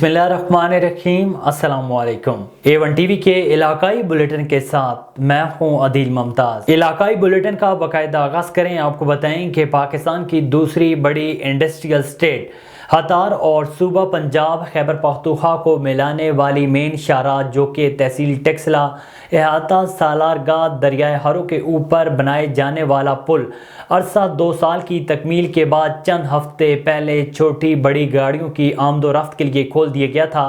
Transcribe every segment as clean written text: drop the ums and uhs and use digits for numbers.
बिस्मिल्लाहिर्रहमानिर्रहीम। अस्सलाम वालेकुम। A1 टीवी के इलाकाई बुलेटिन के साथ मैं हूं अदील मुमताज़। इलाकाई बुलेटिन का बाकायदा आगाज़ करें। आपको बताएं कि पाकिस्तान की दूसरी बड़ी इंडस्ट्रियल स्टेट हतार और सूबा पंजाब खैबर पख्तूनख्वा को मिलाने वाली मेन शाहराह जो कि तहसील टेक्सला अहाता सालारगाह दरियाए हरो के ऊपर बनाए जाने वाला पुल अरसा 2 साल की तकमील के बाद चंद हफ्ते पहले छोटी बड़ी गाड़ियों की आमदोरफ्त के लिए खोल दिया गया था।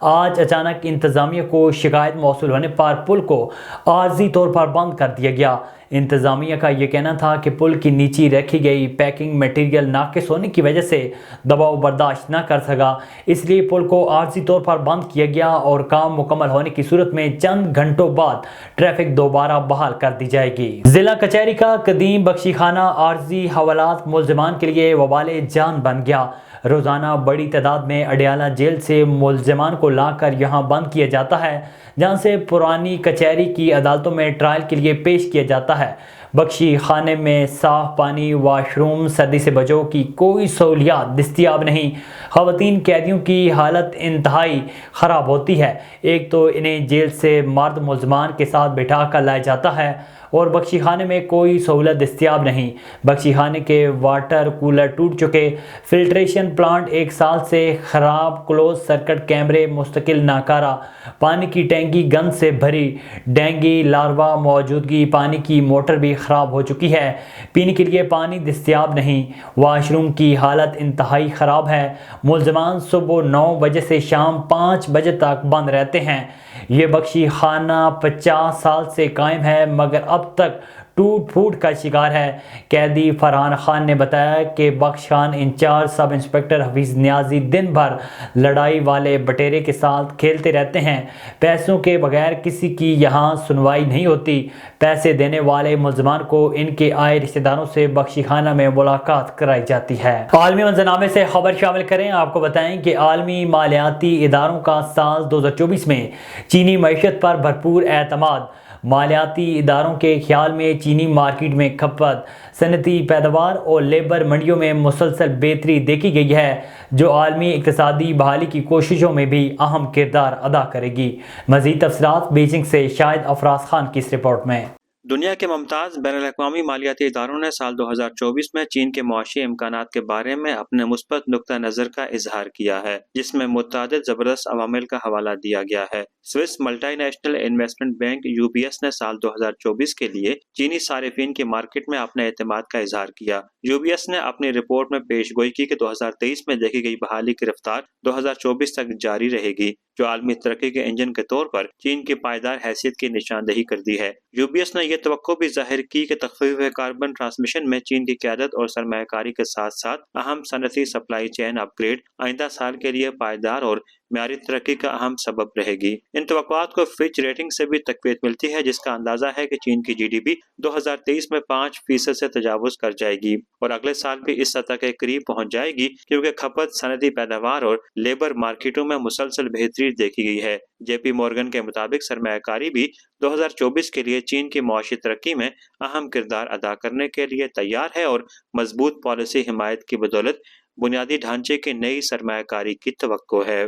आज अचानक इंतज़ामिया को शिकायत मौसूल होने पर पुल को आर्जी तौर पर बंद कर दिया गया। इंतज़ामिया का यह कहना था कि पुल की नीचे रखी गई पैकिंग मटेरियल नाकिस होने की वजह से दबाव बर्दाश्त न कर सका, इसलिए पुल को आर्जी तौर पर बंद किया गया और काम मुकम्मल होने की सूरत में चंद घंटों बाद ट्रैफिक दोबारा बहाल कर दी जाएगी। जिला कचहरी का कदीम बख्शी खाना आर्जी हवालात मुल्ज़िमान के लिए वबाले जान बन गया। रोज़ाना बड़ी तादाद में अडियाला जेल से मुल्ज़िमान को लाकर यहाँ बंद किया जाता है, जहाँ से पुरानी कचहरी की अदालतों में ट्रायल के लिए पेश किया जाता है। बख्शी खाने में साफ़ पानी, वाशरूम, सर्दी से बचाव की कोई सहूलियात दस्तियाब नहीं। ख़वातीन कैदियों की हालत इंतहाई ख़राब होती है। एक तो इन्हें जेल से मर्द मुल्ज़िमान के साथ बिठा कर लाया जाता है और बख्शी खाने में कोई सहूलत दस्तियाब नहीं। बख्शी खाने के वाटर कूलर टूट चुके, फिल्ट्रेशन प्लांट 1 साल से ख़राब, क्लोज सर्किट कैमरे मुस्तकिल नाकारा, पानी की टैंकी गंद से भरी, डेंगू लार्वा मौजूदगी, पानी की मोटर भी ख़राब हो चुकी है, पीने के लिए पानी दस्तियाब नहीं, वाशरूम की हालत इंतहाई ख़राब है। मुल्ज़िमान सुबह 9 बजे से शाम 5 बजे तक बंद रहते हैं। ये बख्शी खाना 50 साल से कायम है मगर अब तक टूट फूट का शिकार है। कैदी फरहान खान ने बताया कि Bakhsh Khan incharge sub inspector Hafeez Niazi दिन भर लड़ाई वाले बटेरे के साथ खेलते रहते हैं। पैसों के बगैर किसी की यहाँ सुनवाई नहीं होती। पैसे देने वाले मुल्ज़िमान को इनके आए रिश्तेदारों से बख्शी खाना में मुलाकात कराई जाती है। आलमी मंजरनामे से खबर शामिल करें। आपको बताएं कि आलमी मालियाती इदारों का साल 2024 में चीनी मईशत पर भरपूर एतमाद। मालियाती इदारों के ख्याल में चीनी मार्केट में खपत, सनती पैदावार और लेबर मंडियों में मुसलसल बेहतरी देखी गई है, जो आलमी इक़्तिसादी बहाली की कोशिशों में भी अहम किरदार अदा करेगी। मज़ीद तफ़सीलात बीजिंग से शाहिद अफराज खान की इस रिपोर्ट में। दुनिया के मुमताज़ बैनुल-अक़वामी मालियाती इदारों ने साल 2024 में चीन के मुआशी इम्कानात के बारे में अपने मुस्बत नुक्ता नज़र का इजहार किया है, जिसमें मुतअद्दिद ज़बरदस्त अवामिल का हवाला दिया गया है। Swiss multinational investment bank UBS ने साल 2024 के लिए चीनी सारिफिन की मार्केट में अपने एतमाद का इजहार किया। UBS ने अपनी रिपोर्ट में पेशगोई की कि 2023 में देखी गई बहाली की रफ्तार 2024 तक जारी रहेगी, जो आलमी तरक्की के इंजन के तौर पर चीन की पायदार हैसियत की निशानदही करती है। UBS ने यह तवक्को भी जाहिर की कि तख़फ़ीफ़ कार्बन ट्रांसमिशन में चीन की क़यादत और सरमायाकारी के साथ साथ अहम सनती सप्लाई चेन अपग्रेड आइंदा साल के लिए पायदार और म्यारी तरक्की का अहम सबब रहेगी। इन तवक्कुआत को फिच रेटिंग से भी तक़वीत मिलती है, जिसका अंदाजा है कि चीन की GDP 2023 में 5% से तजावुज़ कर जाएगी और अगले साल भी इस सतह के करीब पहुँच जाएगी, क्योंकि खपत, सनती पैदावार और लेबर मार्केटों में मुसलसल बेहतरी देखी गई है। JP मॉर्गन के मुताबिक सरमायाकारी भी 2024 के लिए चीन की मुआशी तरक्की में अहम किरदार अदा करने के लिए तैयार है और मजबूत पॉलिसी हिमायत की बदौलत बुनियादी ढांचे की नई सरमायाकारी की तवक्को है।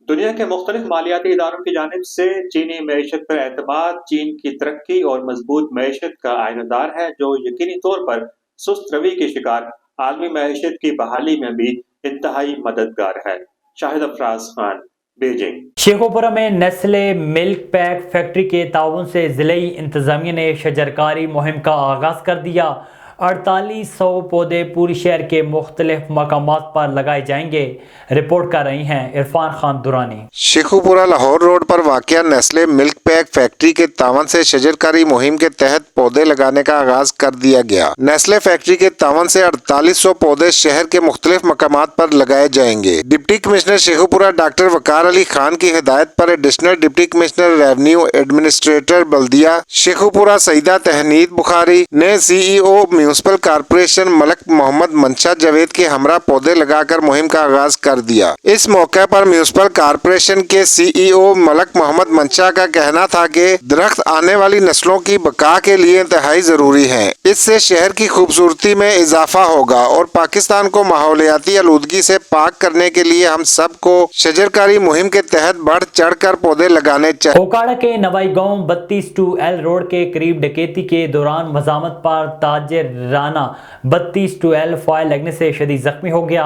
दुनिया के मुख्तलिफ मालियाती इदारों की जानिब से चीनी मईशत पर एतमाद चीन की तरक्की और मजबूत मईशत का आइनदार है, जो यकीनी तौर पर सुस्त रवि के शिकार आलमी मईशत की बहाली में भी इंतहाई मददगार है। शाहिद अफराज खान, बीजिंग। शेखोपुरा में नेस्ले मिल्क पैक फैक्ट्री के ताउन से ज़िले इंतज़ामिया ने शजरकारी मुहिम का आगाज़ कर दिया। 4800 पौधे पूरी शहर के मुख्तलिफ मकामात पर लगाए जाएंगे। रिपोर्ट कर रही हैं इरफान खान दुरानी। शेखुपुरा लाहौर रोड पर वाक़िया नेस्ले मिल्क पैक फैक्ट्री के तावन से शजरकारी मुहिम के तहत पौधे लगाने का आगाज कर दिया गया। नेस्ले फैक्ट्री के तावन से 4800 पौधे शहर के मुख्तलिफ मकामात पर लगाए जाएंगे। Deputy commissioner Sheikhupura doctor Waqar Ali Khan की हिदायत पर additional deputy commissioner revenue administrator बल्दिया शेखुपुरा सईदा तहनीद बुखारी ने CEO municipal corporation Malik Mohammad Mansha Javed के हमरा पौधे लगाकर मुहिम का आगाज कर दिया। इस मौके पर म्यूनिसिपल कारपोरेशन के CEO मलक मोहम्मद मंशा का कहना था कि दरख्त आने वाली नस्लों की बका के लिए इंतहाई जरूरी है। इससे शहर की खूबसूरती में इजाफा होगा और पाकिस्तान को माहौलियाती आलूदगी से पाक करने के लिए हम सबको शजरकारी मुहिम के तहत बढ़ चढ़ कर पौधे लगाने चाहिए। ओकाड़ा के नवाई गांव 32-L रोड के करीब डकैती के दौरान मजामत पर ताजिर राना 32-L फायर लगने से शदीद जख्मी हो गया।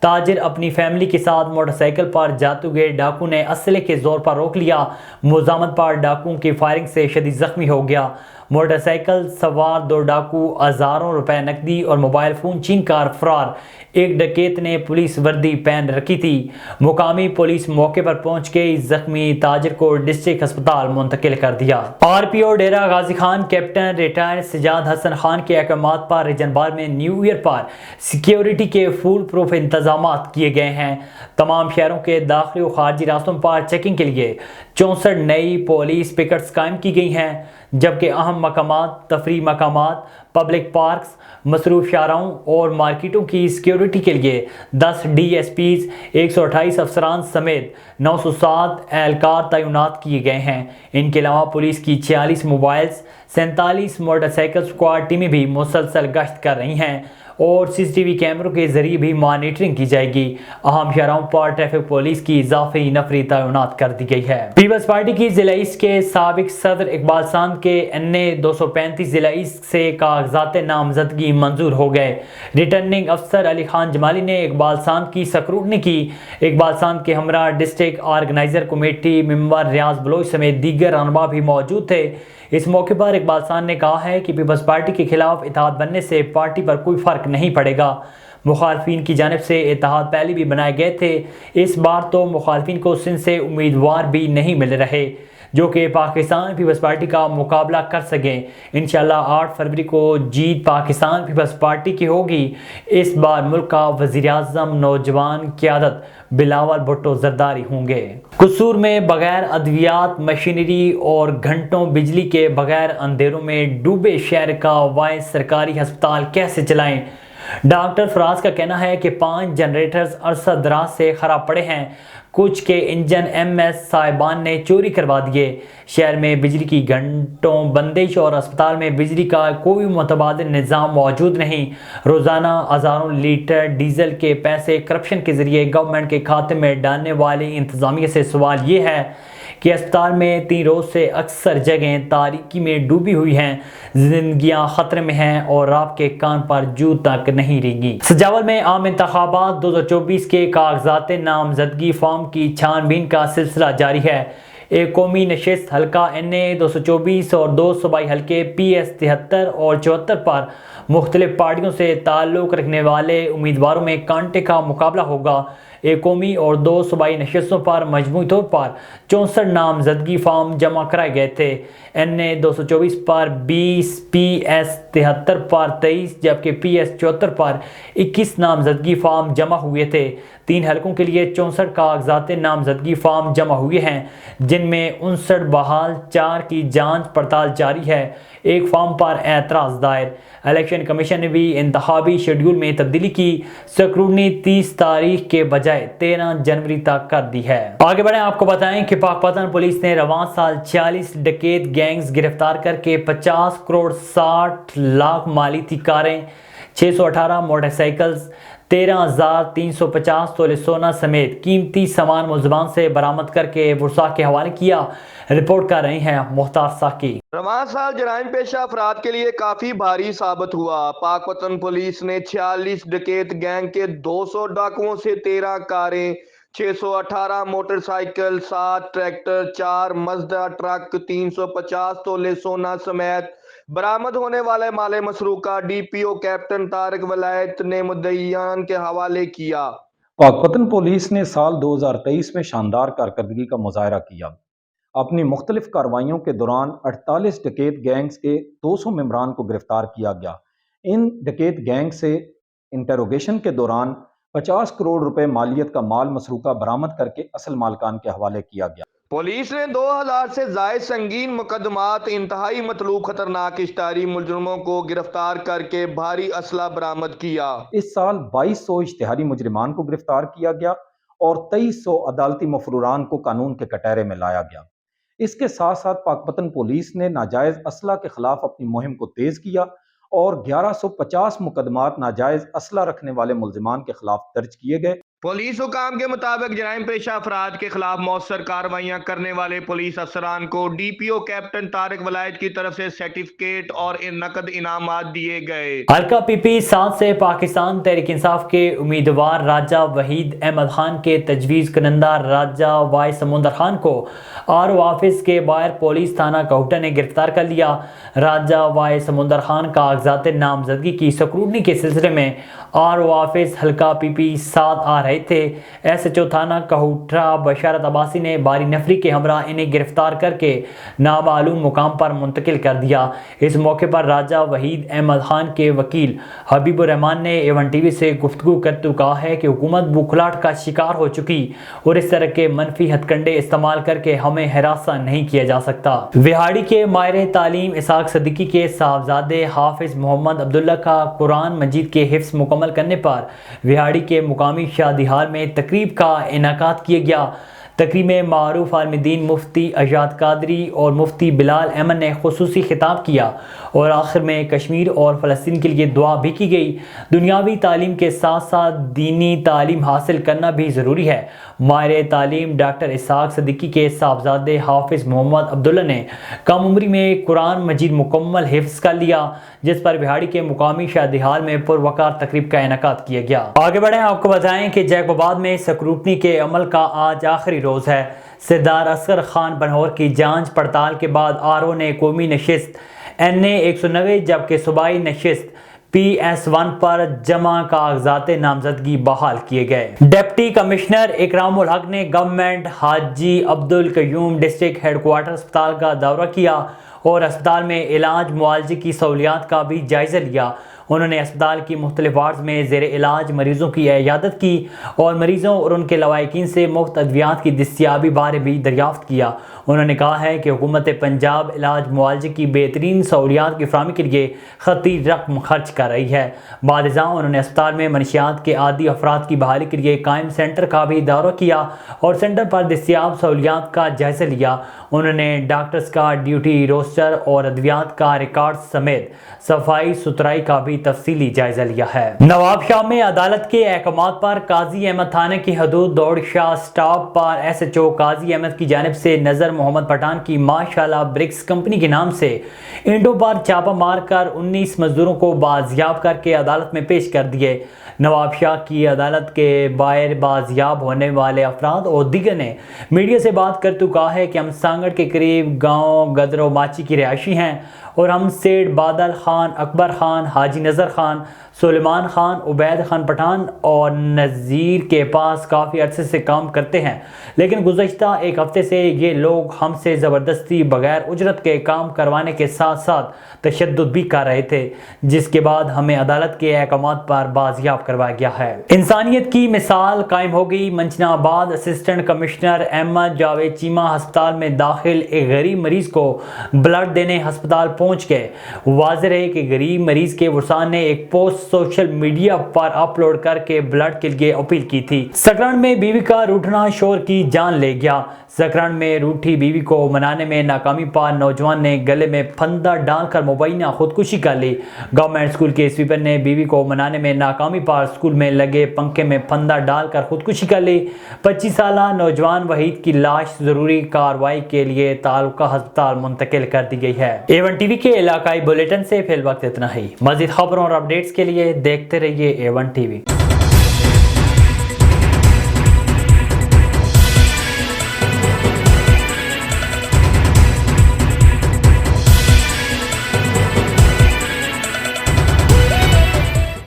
ताजिर अपनी फैमिली के साथ मोटरसाइकिल पर जाते हुए डाकू ने असले के जोर पर रोक लिया। मुजामत पर डाकुओं की फायरिंग से शदीद जख्मी हो गया। मोटरसाइकिल सवार 2 डाकू हजारों रुपए नकदी और मोबाइल फ़ोन छीन कर फरार। एक डकैत ने पुलिस वर्दी पहन रखी थी। मुकामी पुलिस मौके पर पहुंच के जख्मी ताजिर को डिस्ट्रिक्ट अस्पताल मुंतकिल कर दिया। RPO डेरा गाजी खान कैप्टन रिटायर्ड सजाद हसन खान के अहकामात पर रीजन बार में न्यू ईयर पर सिक्योरिटी के फुल प्रूफ इंतजाम किए गए हैं। तमाम शहरों के दाखिली और खारजी रास्तों पर चेकिंग के लिए 64 नई पुलिस पिकेट्स कायम की गई हैं, जबकि अहम मकामात, तफरी मकामात, पब्लिक पार्क्स, मसरूफ शाहराहों और मार्केटों की सिक्योरिटी के लिए 10 DSPs, 128 अफसरान समेत 907 एहलकार तैनात किए गए हैं। इनके अलावा पुलिस की 46 मोबाइल्स, 47 मोटरसाइकिल स्क्वाड टीमें भी मुसलसल गश्त कर रही हैं और CCTV कैमरों के जरिए भी मॉनिटरिंग की जाएगी। अहम शहरों पर ट्रैफिक पुलिस की इजाफी नफरी तैनात कर दी गई है। पीपल्स पार्टी की जिला ईस्ट के साबिक सदर इकबाल सांद के NA 235 जिला ईस्ट से कागजात नामजदगी मंजूर हो गए। रिटर्निंग अफसर अली खान जमाली ने इकबाल सांद की स्क्रूटनी की। इकबाल सांद के हमरा डिस्ट्रिक्ट ऑर्गेनाइजर कमेटी मेंबर रियाज बलोच समेत दीगर रहनुमा भी मौजूद थे। इस मौके पर इकबाल सांद ने कहा है कि पीपल्स पार्टी के खिलाफ इत्तेहाद बनने से पार्टी पर कोई फर्क नहीं पड़ेगा। मुखालफिन की जानिब से इत्तेहाद पहले भी बनाए गए थे। इस बार तो मुखालफिन को सिंध से उम्मीदवार भी नहीं मिल रहे जो कि पाकिस्तान पीपल्स पार्टी का मुकाबला कर सकें। इंशाल्लाह 8 फरवरी को जीत पाकिस्तान पीपल्स पार्टी की होगी। इस बार मुल्क का वज़ीर-ए-आज़म नौजवान क़यादत बिलावल भुट्टो जरदारी होंगे। कसूर में बगैर अद्वियात, मशीनरी और घंटों बिजली के बगैर अंधेरों में डूबे शहर का वाहिद सरकारी अस्पताल कैसे चलाएं। डॉक्टर फराज का कहना है कि 5 जनरेटर्स अरसा दराज से खराब पड़े हैं। कुछ के इंजन MS साहिबान ने चोरी करवा दिए। शहर में बिजली की घंटों बंदिश और अस्पताल में बिजली का कोई मुतबादिल निज़ाम मौजूद नहीं। रोज़ाना हज़ारों लीटर डीजल के पैसे करप्शन के ज़रिए गवर्नमेंट के खाते में डालने वाली इंतज़ामिया से सवाल ये है कि अस्पताल में 3 रोज़ से अक्सर जगहें तारीकी में डूबी हुई हैं, जिंदगियां खतरे में हैं और आपके कान पर जू तक नहीं रेंगी। सजावल में आम इंतखाबात 2024 के कागजात नामजदगी फॉर्म की छानबीन का सिलसिला जारी है। एक कौमी नशिस्त हल्का NA 224 और 2 सूबाई हल्के PS 73 और 74 पर मुख्तलिफ पार्टियों से ताल्लुक़ रखने वाले उम्मीदवारों में कांटे का मुकाबला होगा। एक कौमी और 2 सूबाई नशिस्तों पर मजमूई तौर पर 64 नामजदगी फॉर्म जमा कराए गए थे। NA 224 पर 20, PS 73 पर 23 जबकि PS 74 पर 21 नामजदगी फॉर्म जमा हुए थे। 3 हलकों के लिए 64 कागजात नामजदगी फॉर्म जमा हुए हैं, जिनमें 59 बहाल, 4 की जांच पड़ताल जारी है, 1 फॉर्म पर एतराज़ दायर। इलेक्शन कमीशन ने भी इंतखाबी शेड्यूल में तब्दीली की। स्क्रूटनी 30 तारीख के बजाय 13 जनवरी तक कर दी है। आगे बढ़े, आपको बताएं कि पाकपतन पुलिस ने रवां साल 40 डकैत गैंग्स गिरफ्तार करके 50 करोड़ 60 लाख मालियती कारें, 618 मोटरसाइकिल्स, 13,350 तोले सोना समेत कीमती सामान मुलजमान से बरामद करके बुरसा के हवाले किया। रिपोर्ट कर रही हैं मुख्तार साकी। रवां साल जराइम पेशा अफराद के लिए काफी भारी साबित हुआ। पाकपतन पुलिस ने 46 डकैत गैंग के 200 डाकुओं से 13 कारें, 618 मोटरसाइकिल, 7 ट्रैक्टर, 4 मजदा ट्रक, 350 तोले सोना समेत बरामद होने वाले माले मसरूका DPO कैप्टन तारिक वलायत ने मुद्दईयान के हवाले किया। पाकपतन पुलिस ने साल 2023 में शानदार कारकर्दगी का मुजाहरा किया। अपनी मुख्तलिफ कार्रवाइयों के दौरान 48 डकैत गैंग्स के 200 मेंबरान को गिरफ्तार किया गया। इन डकैत गैंग से इंटरोगेशन के दौरान 50 करोड़ रुपए मालियत का माल मसरूका बरामद करके असल मालकान के हवाले किया गया। पुलिस ने 2000 से जायद संगीन मुकदमात, इंतहाई मतलूब खतरनाक इश्तिहारी मुजरिमों को गिरफ्तार करके भारी असला बरामद किया। इस साल 2200 इश्तिहारी मुजरिमान को गिरफ्तार किया गया और 2300 अदालती मफरूरान को कानून के कटहरे में लाया गया। इसके साथ साथ पाकपतन पुलिस ने नाजायज असला के खिलाफ अपनी मुहिम को तेज किया और 1150 मुकदमात नाजायज असला रखने वाले मुलजिमान के खिलाफ दर्ज किए गए। पुलिस हुकाम के मुताबिक जराइम पेशा अफराद के खिलाफ मौसर कार्रवाइयां करने वाले पुलिस अफसरान को DPO कैप्टन तारिक वलायत की तरफ से सर्टिफिकेट और नकद इनामात दिए गए। हल्का PP 7 से पाकिस्तान तहरीक इंसाफ के उम्मीदवार राजा वहीद अहमद खान के तजवीज़ करंदा राजा वाई समुंदर खान को RO ऑफिस के बाहर पुलिस थाना कोहटा ने गिरफ्तार कर लिया। राजा वाई समुंदर खान कागजात नामजदगी की स्क्रूटनी के सिलसिले में RO ऑफिस हल्का PP 7 आ रहे थे। SHO थाना कोहटा बशारत अब्बासी ने बारी नफरी के हमरा इन्हें गिरफ्तार करके नामालूम मुकाम पर मुंतकिल कर दिया। इस मौके पर राजा वहीद अहमद खान के वकील हबीबुर रहमान ने A1 TV से गुफ्तगू करते हुए कहा है कि हुकूमत बुखलाहट का शिकार हो चुकी और इस तरह के मनफी हथकंडे इस्तेमाल करके हमें हिरासा नहीं किया जा सकता। विहाड़ी के माहिर तालीम इसहाक सिद्दीकी के साहबजादे हाफिज मोहम्मद अब्दुल्ला का कुरान मजीद के हिफ्ज़ मुकम्मल करने पर विहाड़ी के मुकामी शादी हाल में तकरीब का इनाकात किया गया। तकरीब में मारूफ आलमीदीन मुफ्ती अजाद कादरी और मुफ्ती बिलाल अहमद ने खुसूसी खिताब किया और आखिर में कश्मीर और फ़लस्तीन के लिए दुआ भी की गई। दुनियावी तालीम के साथ साथ दीनी तालीम हासिल करना भी ज़रूरी है। माहिर तालीम डॉक्टर इसहाक सिद्दीकी के साहबजादे हाफिज़ मोहम्मद अब्दुल्ला ने कम उम्री में कुरान मजीद मुकम्मल हिफ्ज़ कर लिया, जिस पर बिहाड़ी के मुकामी शादी हाल में पुरवकार तकरीब का इनाकात किया गया। आगे बढ़ें, आपको बताएं कि जैकोबाद में स्क्रूटनी के अमल का आज आखिरी रोज़ है। सरदार असगर खान बनहौर की जांच पड़ताल के बाद RO ने कौमी नशिस्त NA 190 जबकि सूबाई नशिस्त PS1 पर जमा कागजात नामजदगी बहाल किए गए। डिप्टी कमिश्नर इकरामुल हक ने government Haji Abdul Qayyum district headquarter अस्पताल का दौरा किया और अस्पताल में इलाज मुआवजे की सहूलियात का भी जायजा लिया। उन्होंने अस्पताल की मुख्तलिफ वार्ड्स में ज़ेर इलाज मरीज़ों की इयादत की और मरीज़ों और उनके लवाहिकीन से मुफ्त अद्वियात की दस्तियाबी बारे भी दरियाफ्त किया। उन्होंने कहा है कि हुकूमत पंजाब इलाज मुआवजे की बेहतरीन सहूलियात की फराहमी के लिए खती रकम खर्च कर रही है। बादशाह उन्होंने अस्पताल में मनशियात के आदी अफराद की बहाली के लिए कायम सेंटर का भी दौरा किया और सेंटर पर दस्तियाब सहूलियात का जायजा लिया। उन्होंने डॉक्टर्स का ड्यूटी रोस्टर और अद्वियात का रिकॉर्ड समेत सफाई सुथराई का भी तफसीली जायजा लिया है। नवाबशाह में अदालत के अहकामात पर काजी अहमद थाने की हदूद दौड़ शाह स्टॉप पर SHO काजी अहमद की जानिब से नजर मोहम्मद पठान की माशाल्लाह ब्रिक्स कंपनी के नाम से इंडो पर छापा मारकर 19 मजदूरों को बाजियाब करके अदालत में पेश कर दिए। नवाबशाह की अदालत के बाहर बाजियाब होने वाले अफराद और दीगर ने मीडिया से बात करते हुए कहा है कि हम सांगड़ के करीब गांव गदरो माची की रिहायशी हैं और हम सेठ बादल खान, अकबर खान, हाजी नज़र खान, सुलेमान खान, उबैद खान पठान और नज़ीर के पास काफ़ी अरसे से काम करते हैं, लेकिन गुज़श्ता एक हफ्ते से ये लोग हमसे ज़बरदस्ती बग़ैर उजरत के काम करवाने के साथ साथ तशद्दुद भी कर रहे थे, जिसके बाद हमें अदालत के अहकामात पर बाजियाब करवाया गया है। इंसानियत की मिसाल कायम हो गई। मंचनाबाद असिस्टेंट कमिश्नर अहमद जावेद चीमा अस्पताल में दाखिल एक गरीब मरीज़ को ब्लड देने अस्पताल पहुँच गए। वाज़ेह है कि गरीब मरीज़ के वरसान ने एक पोस्ट सोशल मीडिया पर अपलोड करके ब्लड के लिए अपील की थी। सकरान में बीवी का रूठना शोर की जान ले गया। सकरान में रूठी बीवी को मनाने में नाकामी पर नौजवान ने गले में फंदा डालकर मुबैना खुदकुशी कर ली। गवर्नमेंट स्कूल के स्वीपर ने बीवी को मनाने में नाकामी पर स्कूल में लगे पंखे में फंदा डालकर खुदकुशी कर ली। 25 साल नौजवान वहीद की लाश जरूरी कार्रवाई के लिए तालुका अस्पताल मुंतकिल कर दी गई है। A1 TV के इलाकाई बुलेटिन से फिल वक्त इतना ही। मज़ीद खबरों और अपडेट्स के लिए देखते रहिए A1 TV।